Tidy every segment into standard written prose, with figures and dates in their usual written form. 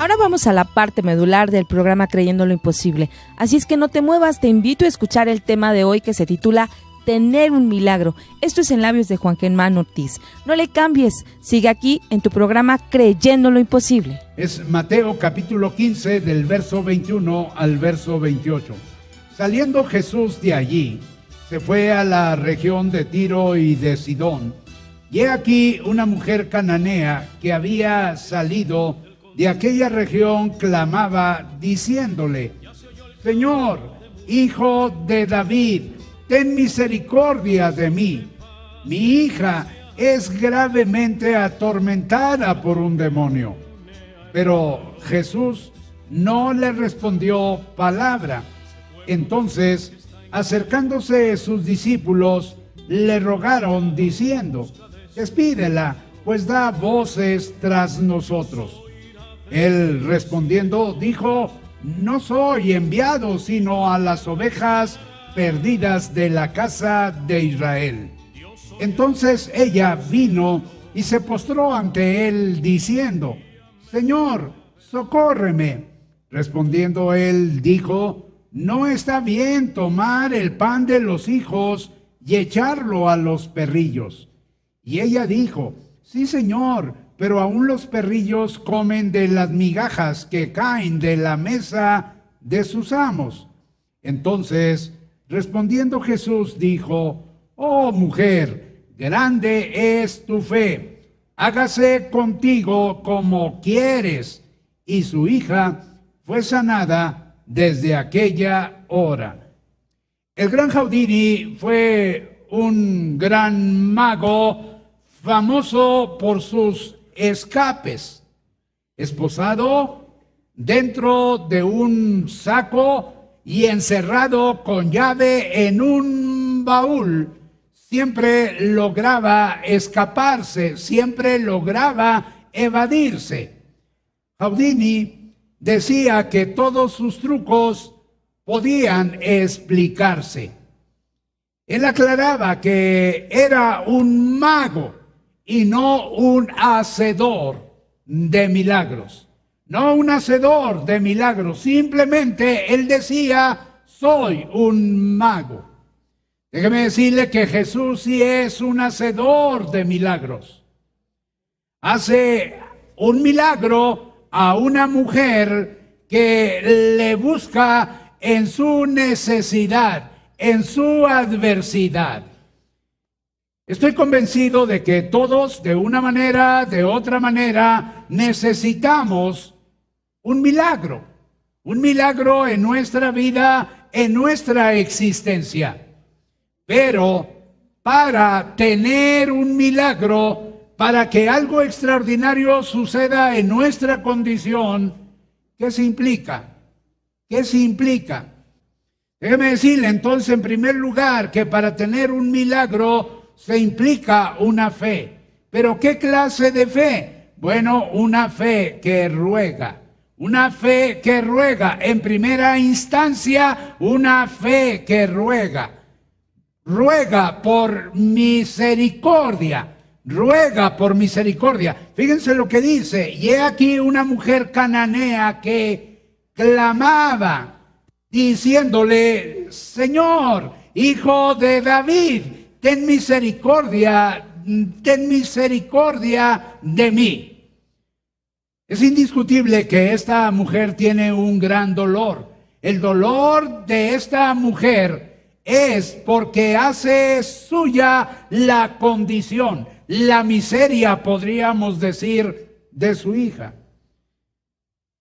Ahora vamos a la parte medular del programa Creyendo lo Imposible. Así es que no te muevas, te invito a escuchar el tema de hoy que se titula Tener un milagro. Esto es en labios de Juan Germán Ortiz. No le cambies, sigue aquí en tu programa Creyendo lo Imposible. Es Mateo capítulo 15 del verso 21 al verso 28. Saliendo Jesús de allí, se fue a la región de Tiro y de Sidón. Y he aquí una mujer cananea que había salido de aquella región clamaba diciéndole: Señor, hijo de David, ten misericordia de mí. Mi hija es gravemente atormentada por un demonio. Pero Jesús no le respondió palabra. Entonces, acercándose sus discípulos, le rogaron diciendo: Despídela, pues da voces tras nosotros. Él respondiendo dijo: No soy enviado sino a las ovejas perdidas de la casa de Israel. Entonces ella vino y se postró ante él diciendo: Señor, socórreme. Respondiendo él dijo: No está bien tomar el pan de los hijos y echarlo a los perrillos. Y ella dijo: Sí, Señor, pero aún los perrillos comen de las migajas que caen de la mesa de sus amos. Entonces, respondiendo Jesús, dijo: Oh mujer, grande es tu fe, hágase contigo como quieres. Y su hija fue sanada desde aquella hora. El gran Houdini fue un gran mago famoso por sus escapes, esposado dentro de un saco y encerrado con llave en un baúl. Siempre lograba escaparse, siempre lograba evadirse. Houdini decía que todos sus trucos podían explicarse. Él aclaraba que era un mago y no un hacedor de milagros. No un hacedor de milagros, simplemente él decía: soy un mago. Déjeme decirle que Jesús sí es un hacedor de milagros. Hace un milagro a una mujer que le busca en su necesidad, en su adversidad. Estoy convencido de que todos, de una manera, de otra manera, necesitamos un milagro en nuestra vida, en nuestra existencia. Pero para tener un milagro, para que algo extraordinario suceda en nuestra condición, ¿qué se implica? ¿Qué se implica? Déjeme decirle entonces, en primer lugar, que para tener un milagro se implica una fe. ¿Pero qué clase de fe? Bueno, una fe que ruega. Una fe que ruega. En primera instancia, una fe que ruega. Ruega por misericordia. Ruega por misericordia. Fíjense lo que dice: y he aquí una mujer cananea que clamaba, diciéndole: Señor, hijo de David, ten misericordia de mí. Es indiscutible que esta mujer tiene un gran dolor. El dolor de esta mujer es porque hace suya la condición, la miseria, podríamos decir, de su hija.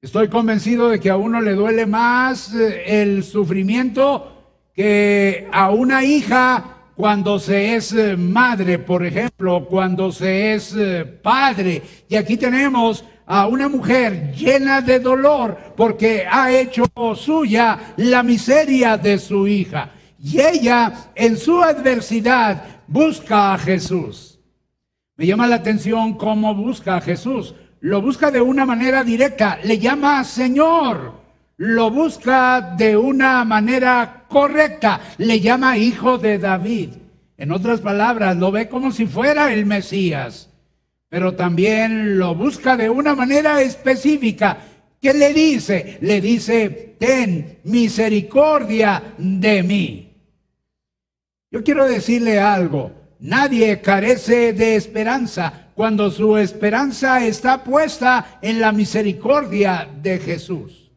Estoy convencido de que a uno le duele más el sufrimiento que a una hija cuando se es madre, por ejemplo, cuando se es padre. Y aquí tenemos a una mujer llena de dolor porque ha hecho suya la miseria de su hija. Y ella, en su adversidad, busca a Jesús. Me llama la atención cómo busca a Jesús. Lo busca de una manera directa, le llama Señor. Lo busca de una manera correcta, le llama hijo de David. En otras palabras, lo ve como si fuera el Mesías. Pero también lo busca de una manera específica. ¿Qué le dice? Le dice, ten misericordia de mí. Yo quiero decirle algo, nadie carece de esperanza cuando su esperanza está puesta en la misericordia de Jesús.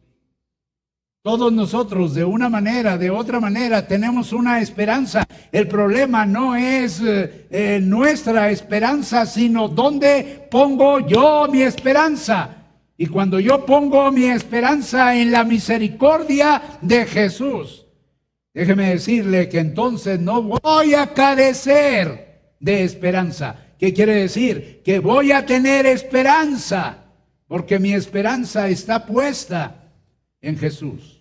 Todos nosotros, de una manera, de otra manera, tenemos una esperanza. El problema no es nuestra esperanza, sino dónde pongo yo mi esperanza. Y cuando yo pongo mi esperanza en la misericordia de Jesús, déjeme decirle que entonces no voy a carecer de esperanza. ¿Qué quiere decir? Que voy a tener esperanza, porque mi esperanza está puesta en Jesús.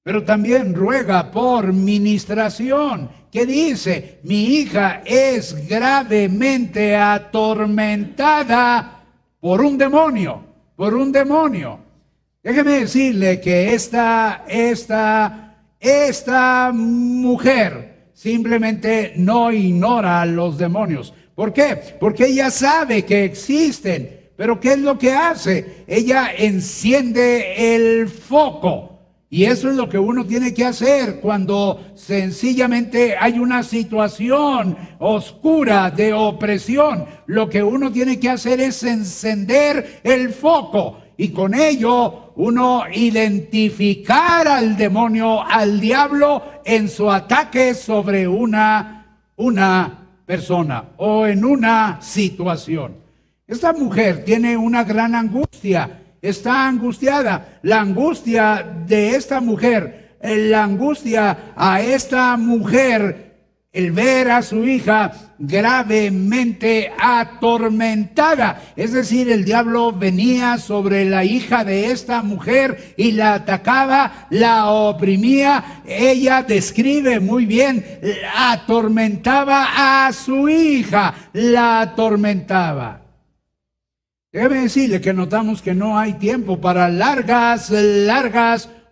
Pero también ruega por ministración. ¿Qué dice? Mi hija es gravemente atormentada por un demonio. Por un demonio. Déjeme decirle que esta mujer simplemente no ignora a los demonios. ¿Por qué? Porque ella sabe que existen. Pero ¿qué es lo que hace? Ella enciende el foco. Y eso es lo que uno tiene que hacer cuando sencillamente hay una situación oscura de opresión. Lo que uno tiene que hacer es encender el foco y con ello uno identificar al demonio, al diablo en su ataque sobre una persona o en una situación. Esta mujer tiene una gran angustia. Está angustiada. La angustia de esta mujer, la angustia a esta mujer, el ver a su hija gravemente atormentada. Es decir, el diablo venía sobre la hija de esta mujer y la atacaba, la oprimía. Ella describe muy bien, atormentaba a su hija, la atormentaba. Déjeme decirle que notamos que no hay tiempo para largas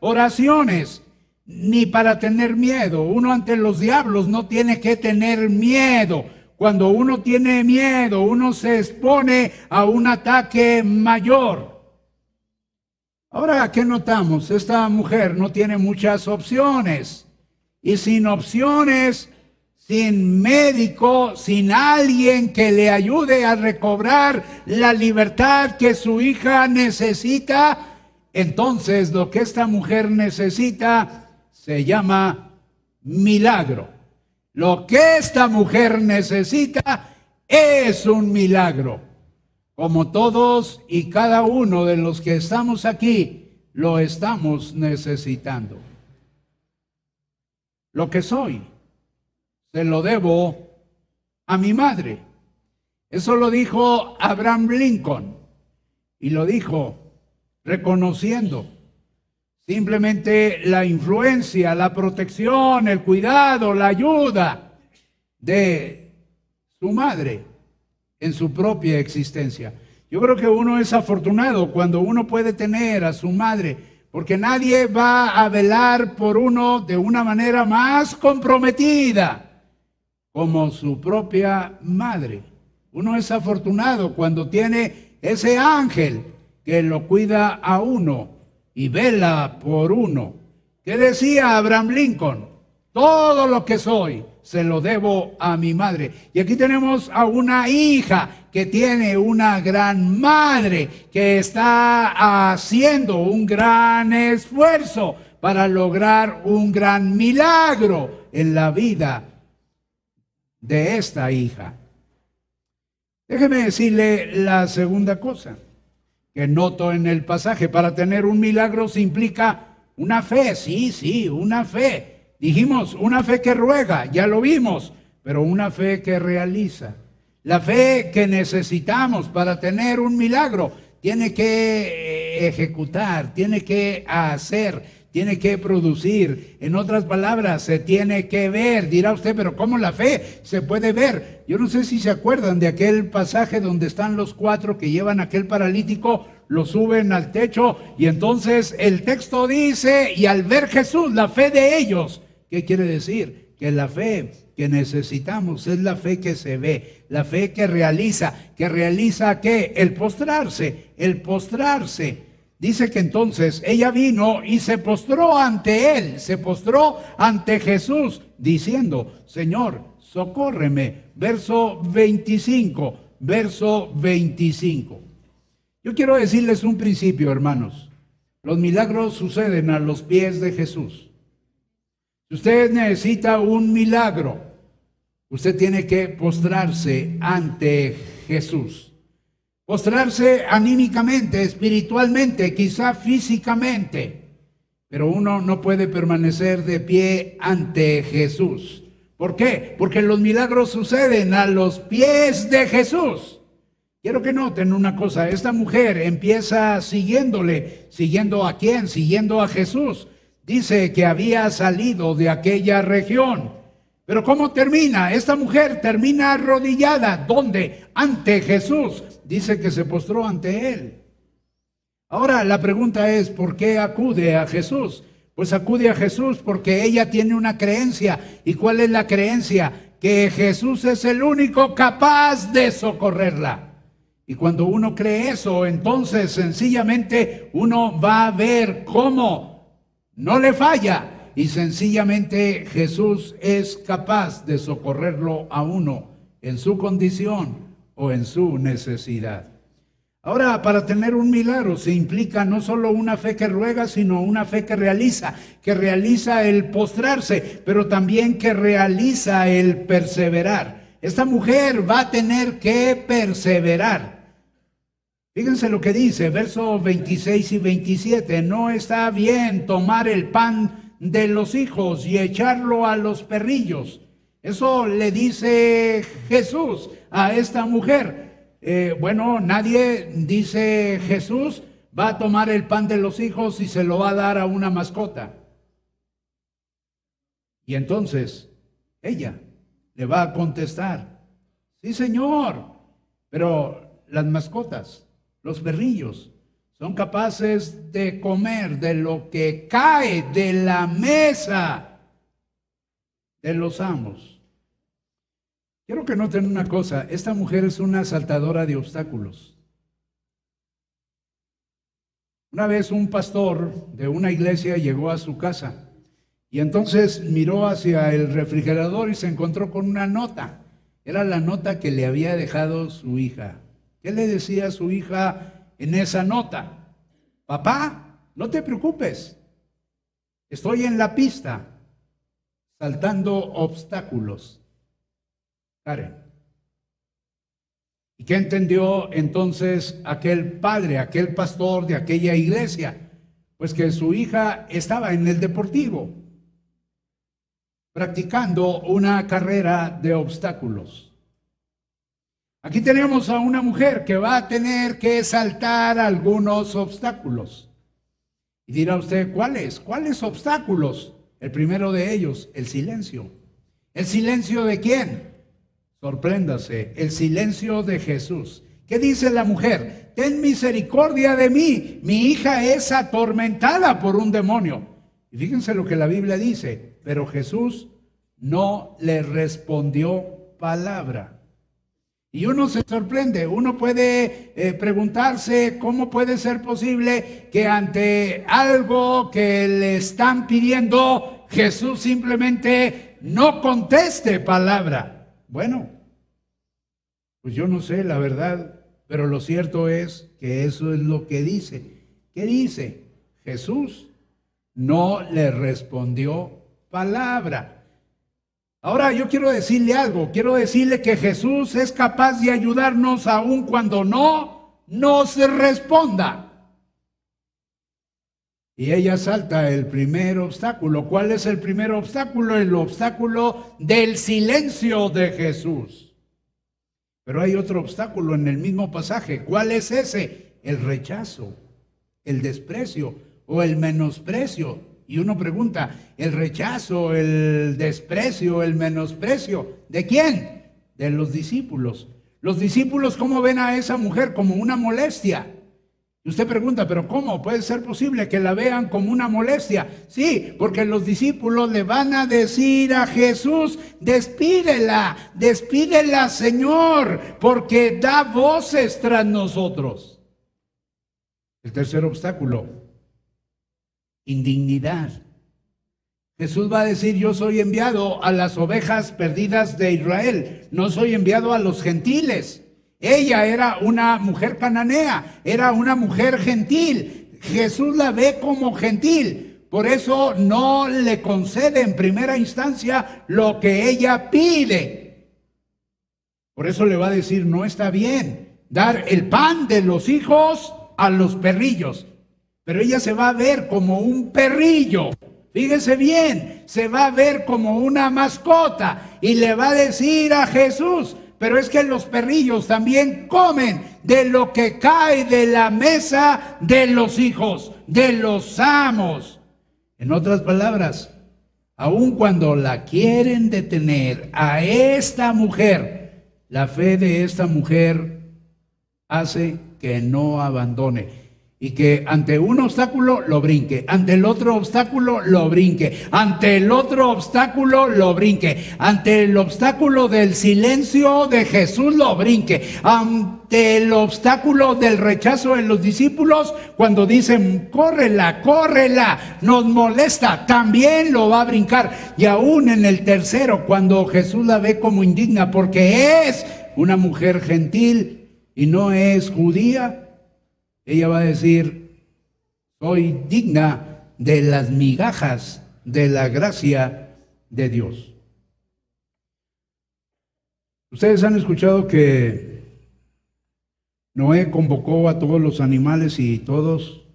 oraciones, ni para tener miedo. Uno ante los diablos no tiene que tener miedo. Cuando uno tiene miedo, uno se expone a un ataque mayor. Ahora, ¿qué notamos? Esta mujer no tiene muchas opciones. Y sin opciones, sin médico, sin alguien que le ayude a recobrar la libertad que su hija necesita, entonces lo que esta mujer necesita se llama milagro. Lo que esta mujer necesita es un milagro. Como todos y cada uno de los que estamos aquí, lo estamos necesitando. Lo que soy, se lo debo a mi madre. Eso lo dijo Abraham Lincoln. Y lo dijo reconociendo simplemente la influencia, la protección, el cuidado, la ayuda de su madre en su propia existencia. Yo creo que uno es afortunado cuando uno puede tener a su madre, porque nadie va a velar por uno de una manera más comprometida como su propia madre. Uno es afortunado cuando tiene ese ángel que lo cuida a uno y vela por uno. ¿Qué decía Abraham Lincoln? Todo lo que soy se lo debo a mi madre. Y aquí tenemos a una hija que tiene una gran madre que está haciendo un gran esfuerzo para lograr un gran milagro en la vida de esta hija. Déjeme decirle la segunda cosa que noto en el pasaje. Para tener un milagro se implica una fe, sí, una fe. Dijimos, una fe que ruega, ya lo vimos, pero una fe que realiza. La fe que necesitamos para tener un milagro tiene que ejecutar, tiene que hacer, tiene que producir. En otras palabras, se tiene que ver. Dirá usted, pero ¿cómo la fe se puede ver? Yo no sé si se acuerdan de aquel pasaje donde están los 4 que llevan a aquel paralítico, lo suben al techo y entonces el texto dice, y al ver Jesús, la fe de ellos. ¿Qué quiere decir? Que la fe que necesitamos es la fe que se ve, la fe que realiza ¿qué? El postrarse. dice que entonces ella vino y se postró ante él, se postró ante Jesús, diciendo: Señor, socórreme. Verso 25, verso 25. Yo quiero decirles un principio, hermanos. Los milagros suceden a los pies de Jesús. Si usted necesita un milagro, usted tiene que postrarse ante Jesús. Postrarse anímicamente, espiritualmente, quizá físicamente. Pero uno no puede permanecer de pie ante Jesús. ¿Por qué? Porque los milagros suceden a los pies de Jesús. Quiero que noten una cosa. Esta mujer empieza siguiéndole. ¿Siguiendo a quién? Siguiendo a Jesús. Dice que había salido de aquella región. Pero ¿cómo termina? Esta mujer termina arrodillada. ¿Dónde? Ante Jesús. Dice que se postró ante él. Ahora la pregunta es, ¿por qué acude a Jesús? Pues acude a Jesús porque ella tiene una creencia. ¿Y cuál es la creencia? Que Jesús es el único capaz de socorrerla. Y cuando uno cree eso, entonces sencillamente uno va a ver cómo no le falla. Y sencillamente Jesús es capaz de socorrerlo a uno en su condición o en su necesidad. Ahora, para tener un milagro se implica no solo una fe que ruega, sino una fe que realiza el postrarse, pero también que realiza el perseverar. Esta mujer va a tener que perseverar. Fíjense lo que dice, versos 26 y 27. No está bien tomar el pan de los hijos y echarlo a los perrillos. Eso le dice Jesús a esta mujer. Bueno, nadie, dice Jesús, va a tomar el pan de los hijos y se lo va a dar a una mascota. Y entonces ella le va a contestar: sí, Señor, pero las mascotas, los perrillos, son capaces de comer de lo que cae de la mesa de los amos. Quiero que noten una cosa, esta mujer es una saltadora de obstáculos. Una vez un pastor de una iglesia llegó a su casa y entonces miró hacia el refrigerador y se encontró con una nota. Era la nota que le había dejado su hija. ¿Qué le decía a su hija en esa nota? Papá, no te preocupes, estoy en la pista saltando obstáculos. Karen. ¿Y qué entendió entonces aquel padre, aquel pastor de aquella iglesia? Pues que su hija estaba en el deportivo, practicando una carrera de obstáculos. Aquí tenemos a una mujer que va a tener que saltar algunos obstáculos. Y dirá usted, ¿cuáles? ¿Cuáles obstáculos? El primero de ellos, el silencio. ¿El silencio de quién? Sorpréndase, el silencio de Jesús. ¿Qué dice la mujer? Ten misericordia de mí, mi hija es atormentada por un demonio. Y fíjense lo que la Biblia dice, pero Jesús no le respondió palabra. Y uno se sorprende, uno puede preguntarse cómo puede ser posible que ante algo que le están pidiendo, Jesús simplemente no conteste palabra. Bueno, pues yo no sé la verdad, pero lo cierto es que eso es lo que dice. ¿Qué dice? Jesús no le respondió palabra. Ahora yo quiero decirle algo, quiero decirle que Jesús es capaz de ayudarnos aun cuando no nos responda. Y ella salta el primer obstáculo. ¿Cuál es el primer obstáculo? El obstáculo del silencio de Jesús. Pero hay otro obstáculo en el mismo pasaje. ¿Cuál es ese? El rechazo, el desprecio o el menosprecio. Y uno pregunta, ¿el rechazo, el desprecio, el menosprecio? ¿De quién? De los discípulos. Los discípulos, ¿cómo ven a esa mujer? Como una molestia. Y usted pregunta, ¿pero cómo puede ser posible que la vean como una molestia? Sí, porque los discípulos le van a decir a Jesús, despídela, Señor, porque da voces tras nosotros. El tercer obstáculo, indignidad. Jesús va a decir, yo soy enviado a las ovejas perdidas de Israel, no soy enviado a los gentiles. Ella era una mujer cananea, era una mujer gentil. Jesús la ve como gentil, por eso no le concede en primera instancia lo que ella pide. Por eso le va a decir, no está bien dar el pan de los hijos a los perrillos. Pero ella se va a ver como un perrillo. Fíjese bien, se va a ver como una mascota y le va a decir a Jesús, pero es que los perrillos también comen de lo que cae de la mesa de los hijos, de los amos. En otras palabras, aun cuando la quieren detener a esta mujer, la fe de esta mujer hace que no abandone. Y que ante un obstáculo lo brinque, ante el otro obstáculo lo brinque, ante el otro obstáculo lo brinque, ante el obstáculo del silencio de Jesús lo brinque, ante el obstáculo del rechazo de los discípulos, cuando dicen, córrela, córrela, nos molesta, también lo va a brincar. Y aún en el tercero, cuando Jesús la ve como indigna, porque es una mujer gentil y no es judía, ella va a decir, soy digna de las migajas de la gracia de Dios. Ustedes han escuchado que Noé convocó a todos los animales y todos,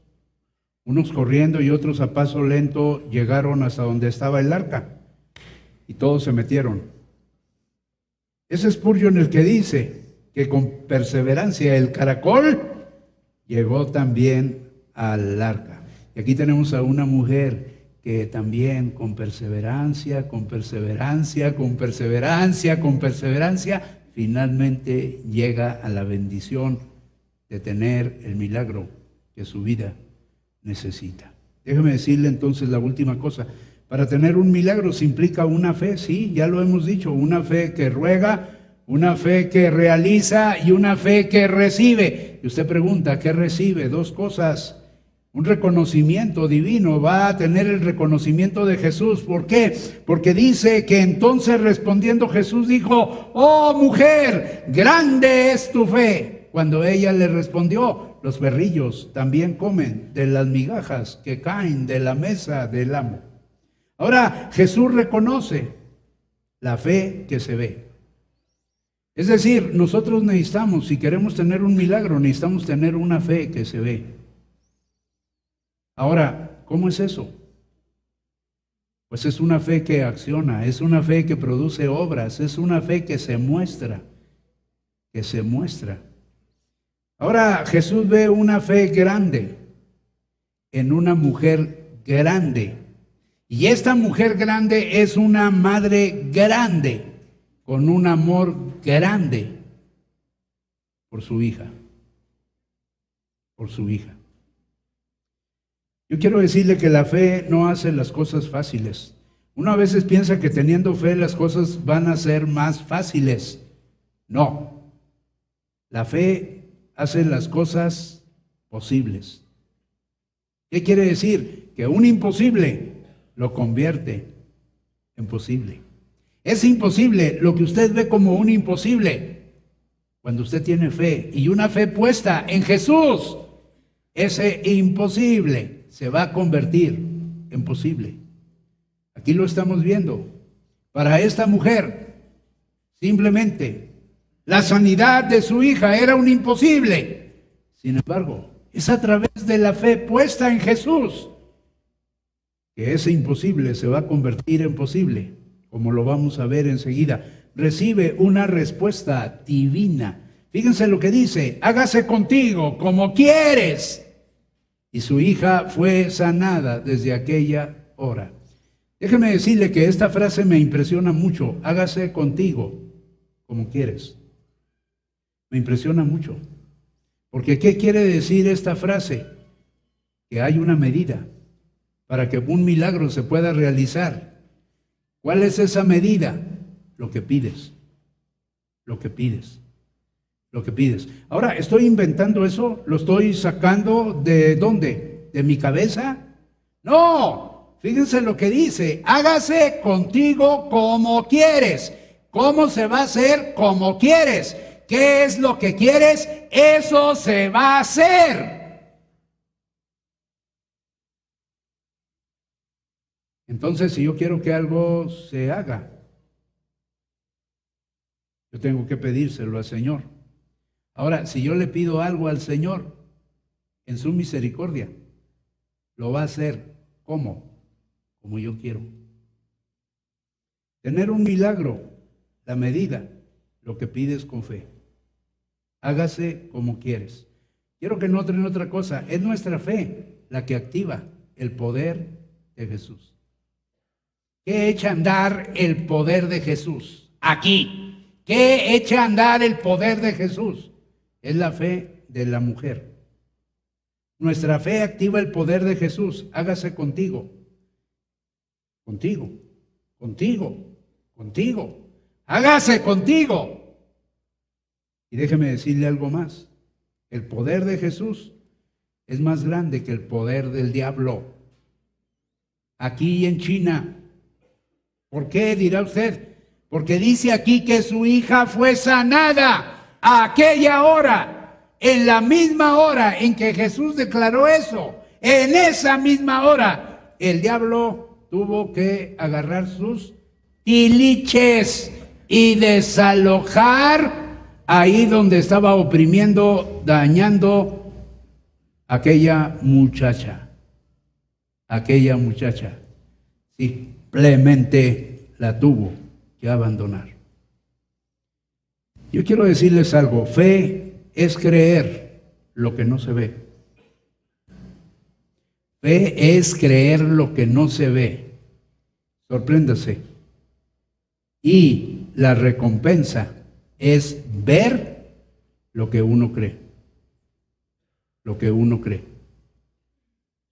unos corriendo y otros a paso lento, llegaron hasta donde estaba el arca y todos se metieron. Ese es Spurgeon el que dice que con perseverancia el caracol llegó también al arca. Y aquí tenemos a una mujer que también con perseverancia, finalmente llega a la bendición de tener el milagro que su vida necesita. Déjeme decirle entonces la última cosa. Para tener un milagro se implica una fe, sí, ya lo hemos dicho, una fe que ruega, una fe que realiza y una fe que recibe. Y usted pregunta, ¿qué recibe? Dos cosas. Un reconocimiento divino, va a tener el reconocimiento de Jesús. ¿Por qué? Porque dice que entonces respondiendo Jesús dijo, oh mujer, grande es tu fe. Cuando ella le respondió, los perrillos también comen de las migajas que caen de la mesa del amo. Ahora Jesús reconoce la fe que se ve. Es decir, nosotros necesitamos, si queremos tener un milagro, necesitamos tener una fe que se ve. Ahora, ¿cómo es eso? Pues es una fe que acciona, es una fe que produce obras, es una fe que se muestra, Ahora, Jesús ve una fe grande en una mujer grande. Y esta mujer grande es una madre grande, con un amor grande por su hija. Yo quiero decirle que la fe no hace las cosas fáciles. Uno a veces piensa que teniendo fe las cosas van a ser más fáciles. No. La fe hace las cosas posibles. ¿Qué quiere decir? Que un imposible lo convierte en posible. Es imposible lo que usted ve como un imposible. Cuando usted tiene fe y una fe puesta en Jesús, ese imposible se va a convertir en posible. Aquí lo estamos viendo. Para esta mujer, simplemente la sanidad de su hija era un imposible. Sin embargo, es a través de la fe puesta en Jesús que ese imposible se va a convertir en posible, como lo vamos a ver enseguida. Recibe una respuesta divina. Fíjense lo que dice, hágase contigo como quieres. Y su hija fue sanada desde aquella hora. Déjeme decirle que esta frase me impresiona mucho, hágase contigo como quieres. Me impresiona mucho. Porque ¿qué quiere decir esta frase? Que hay una medida para que un milagro se pueda realizar. ¿Cuál es esa medida? Lo que pides. lo que pides. Ahora, ¿estoy inventando eso? ¿Lo estoy sacando de dónde? ¿De mi cabeza? No, fíjense lo que dice, hágase contigo como quieres. ¿Cómo se va a hacer? Como quieres. ¿Qué es lo que quieres? Eso se va a hacer. Entonces, si yo quiero que algo se haga, yo tengo que pedírselo al Señor. Ahora, si yo le pido algo al Señor, en su misericordia, lo va a hacer. ¿Cómo? Como yo quiero. Tener un milagro, la medida, lo que pides con fe. Hágase como quieres. Quiero que noten otra cosa. Es nuestra fe la que activa el poder de Jesús. ¿Qué echa a andar el poder de Jesús? Aquí. ¿Qué echa a andar el poder de Jesús? Es la fe de la mujer. Nuestra fe activa el poder de Jesús. Hágase contigo. Contigo. Contigo. Contigo. Hágase contigo. Y déjeme decirle algo más. El poder de Jesús es más grande que el poder del diablo. Aquí en China. ¿Por qué? Dirá usted. Porque dice aquí que su hija fue sanada a aquella hora, en la misma hora en que Jesús declaró eso. En esa misma hora, el diablo tuvo que agarrar sus tiliches y desalojar ahí donde estaba oprimiendo, dañando a aquella muchacha. Aquella muchacha simplemente la tuvo que abandonar. Yo quiero decirles algo. Fe es creer lo que no se ve. Fe es creer lo que no se ve. Sorpréndase. Y la recompensa es ver lo que uno cree. Lo que uno cree.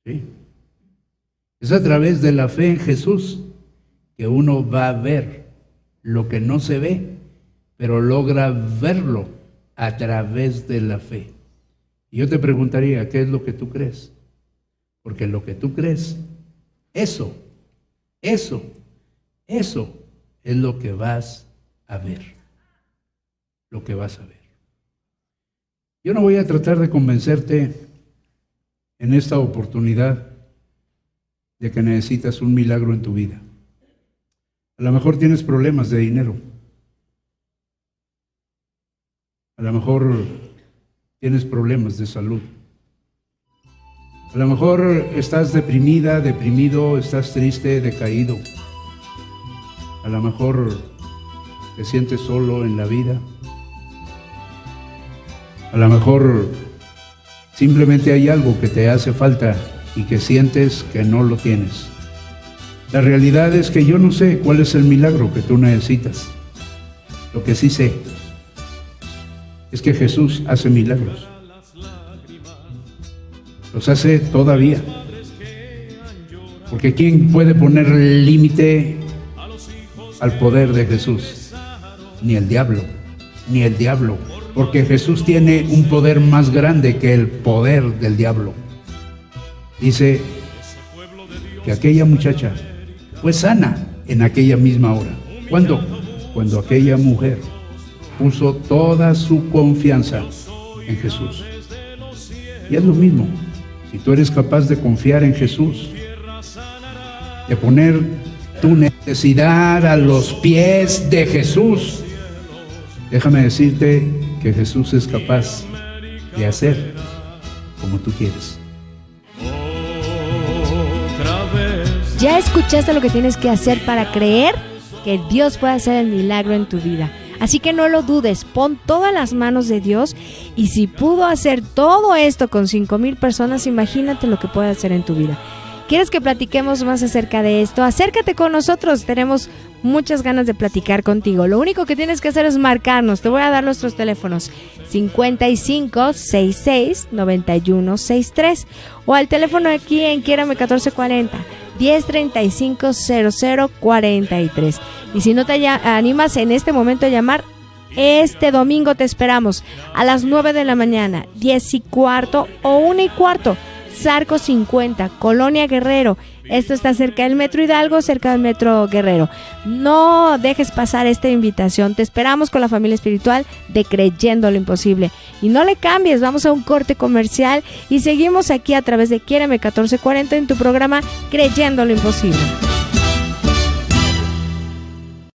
¿Sí? Es a través de la fe en Jesús que uno va a ver lo que no se ve, pero logra verlo a través de la fe. Y yo te preguntaría, ¿qué es lo que tú crees? Porque lo que tú crees, eso es lo que vas a ver. Lo que vas a ver. Yo no voy a tratar de convencerte en esta oportunidad de que necesitas un milagro en tu vida. A lo mejor tienes problemas de dinero. A lo mejor tienes problemas de salud. A lo mejor estás deprimida, deprimido, estás triste, decaído. A lo mejor te sientes solo en la vida. A lo mejor simplemente hay algo que te hace falta y que sientes que no lo tienes. La realidad es que yo no sé cuál es el milagro que tú necesitas. Lo que sí sé es que Jesús hace milagros. Los hace todavía. Porque ¿quién puede poner límite al poder de Jesús? Ni el diablo, ni el diablo. Porque Jesús tiene un poder más grande que el poder del diablo. Dice que aquella muchacha fue sana en aquella misma hora. ¿Cuándo? Cuando aquella mujer puso toda su confianza en Jesús. Y es lo mismo. Si tú eres capaz de confiar en Jesús, de poner tu necesidad a los pies de Jesús, déjame decirte que Jesús es capaz de hacer como tú quieres. Ya escuchaste lo que tienes que hacer para creer que Dios puede hacer el milagro en tu vida. Así que no lo dudes, pon todas las manos de Dios, y si pudo hacer todo esto con 5,000 personas, imagínate lo que puede hacer en tu vida. ¿Quieres que platiquemos más acerca de esto? Acércate con nosotros, tenemos muchas ganas de platicar contigo. Lo único que tienes que hacer es marcarnos. Te voy a dar nuestros teléfonos: 55 66 91 63, o al teléfono aquí en Quiérame 1440 1035 0043. Y si no te animas en este momento a llamar, Este domingo te esperamos a las 9 de la mañana, 10:15 o 1:15. Zarco 50, Colonia Guerrero. Esto está cerca del Metro Hidalgo, cerca del Metro Guerrero. No dejes pasar esta invitación. Te esperamos con la familia espiritual de Creyendo lo Imposible. Y no le cambies, vamos a un corte comercial y seguimos aquí a través de Quiéreme 1440 en tu programa Creyendo lo Imposible.